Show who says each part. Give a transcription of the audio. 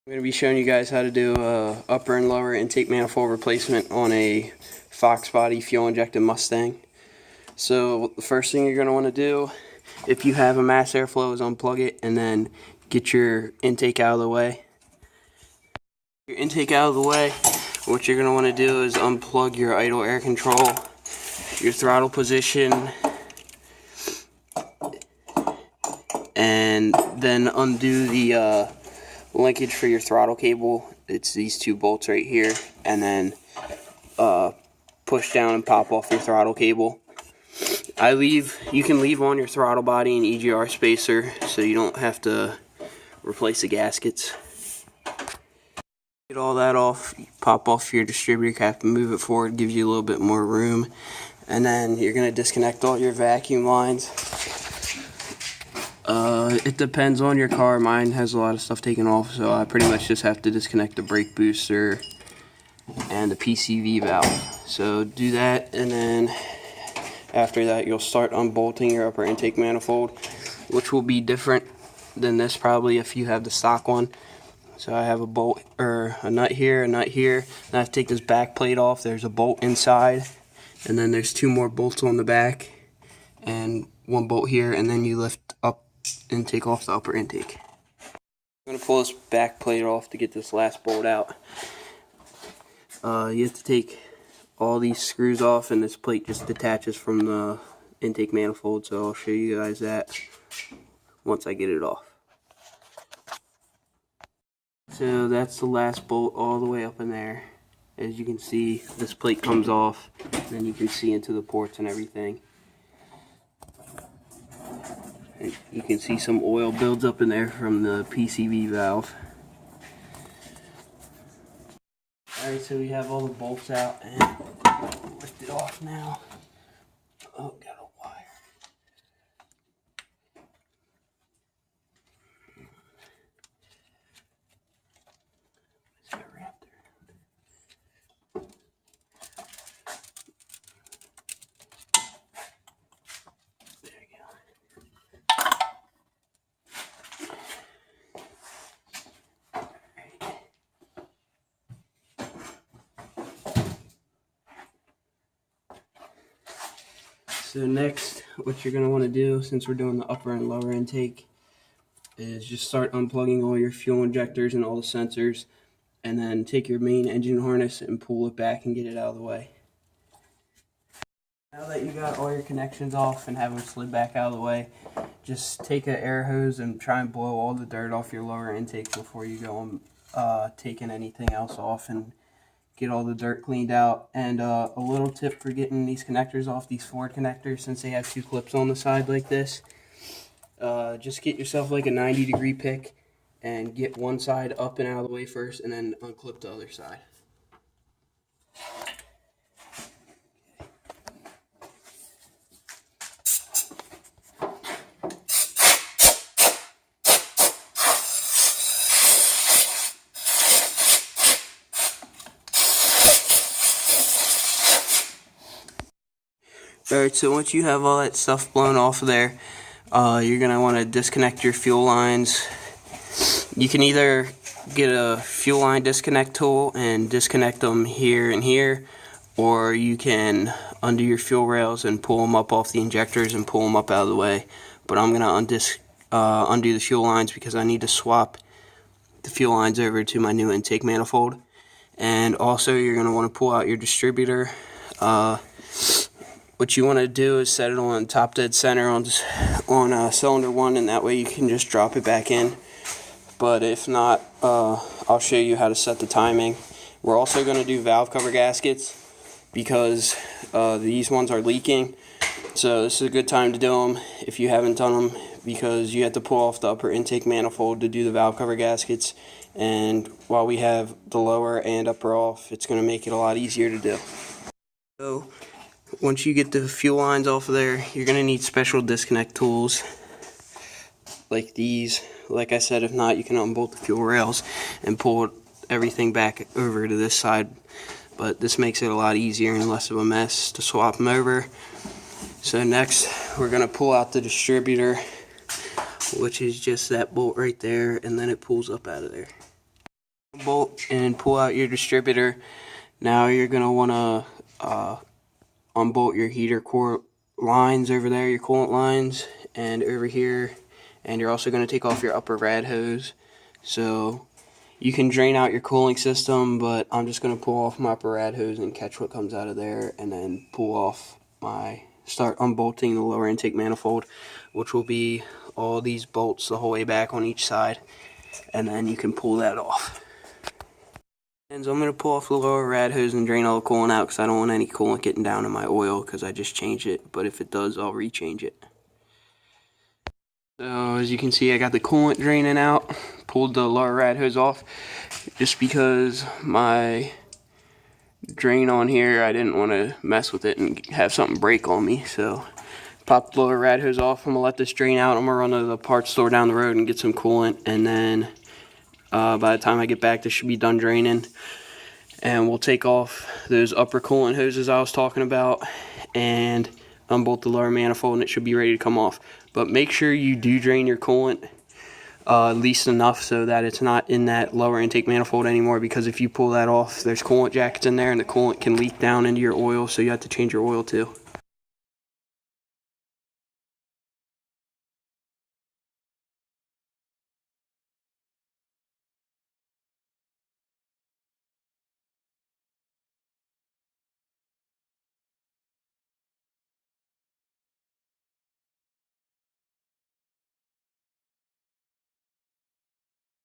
Speaker 1: I'm going to be showing you guys how to do a upper and lower intake manifold replacement on a Foxbody fuel injected Mustang. So the first thing you're going to want to do, if you have a mass airflow, is unplug it and then get your intake out of the way. Your intake out of the way, what you're going to want to do is unplug your idle air control, your throttle position, and then undo the linkage for your throttle cable. It's these two bolts right here, and then push down and pop off your throttle cable. You can leave on your throttle body and EGR spacer so you don't have to replace the gaskets. Get all that off, pop off your distributor cap and move it forward, gives you a little bit more room. And then you're going to disconnect all your vacuum lines. It depends on your car. Mine has a lot of stuff taken off, so I pretty much just have to disconnect the brake booster and the PCV valve. So do that, and then after that you'll start unbolting your upper intake manifold, which will be different than this probably if you have the stock one. So I have a bolt, or a nut here, and I have to take this back plate off. There's a bolt inside, and then there's two more bolts on the back, and one bolt here, and then you lift up and take off the upper intake. I'm going to pull this back plate off to get this last bolt out. You have to take all these screws off, and this plate just detaches from the intake manifold, so I'll show you guys that once I get it off. So that's the last bolt all the way up in there. As you can see, this plate comes off, and then you can see into the ports and everything. And you can see some oil builds up in there from the PCV valve. Alright, so we have all the bolts out, and lift it off now. Oh, got a wire. It's got wrapped around. There you go. So next, what you're going to want to do, since we're doing the upper and lower intake, is just start unplugging all your fuel injectors and all the sensors, and then take your main engine harness and pull it back and get it out of the way. Now that you got all your connections off and have them slid back out of the way, just take an air hose and try and blow all the dirt off your lower intake before you go taking anything else off, and get all the dirt cleaned out. And a little tip for getting these connectors off, these Ford connectors, since they have two clips on the side like this, just get yourself like a 90-degree pick and get one side up and out of the way first, and then unclip the other side. Alright, so once you have all that stuff blown off of there, you're going to want to disconnect your fuel lines. You can either get a fuel line disconnect tool and disconnect them here and here, or you can undo your fuel rails and pull them up off the injectors and pull them up out of the way. But I'm going to undo the fuel lines because I need to swap the fuel lines over to my new intake manifold. And also you're going to want to pull out your distributor. What you want to do is set it on top dead center on cylinder 1, and that way you can just drop it back in. But if not, I'll show you how to set the timing. We're also going to do valve cover gaskets because these ones are leaking. So this is a good time to do them if you haven't done them, because you have to pull off the upper intake manifold to do the valve cover gaskets. And while we have the lower and upper off, it's going to make it a lot easier to do. So once you get the fuel lines off of there, you're going to need special disconnect tools like these. Like I said, if not, you can unbolt the fuel rails and pull everything back over to this side. But this makes it a lot easier and less of a mess to swap them over. So next, we're going to pull out the distributor, which is just that bolt right there, and then it pulls up out of there. bolt and pull out your distributor. Now you're going to want to unbolt your heater core lines over there, your coolant lines, and over here. And you're also going to take off your upper rad hose. So you can drain out your cooling system, but I'm just going to pull off my upper rad hose and catch what comes out of there, and then start unbolting the lower intake manifold, which will be all these bolts the whole way back on each side, and then you can pull that off. And so I'm going to pull off the lower rad hose and drain all the coolant out because I don't want any coolant getting down in my oil because I just changed it, but if it does, I'll rechange it. So as you can see, I got the coolant draining out, pulled the lower rad hose off just because my drain on here, I didn't want to mess with it and have something break on me. So pop the lower rad hose off. I'm going to let this drain out. I'm going to run to the parts store down the road and get some coolant, and then by the time I get back, this should be done draining. And we'll take off those upper coolant hoses I was talking about and unbolt the lower manifold, and it should be ready to come off. But make sure you do drain your coolant at least enough so that it's not in that lower intake manifold anymore, because if you pull that off, there's coolant jackets in there and the coolant can leak down into your oil, so you have to change your oil too.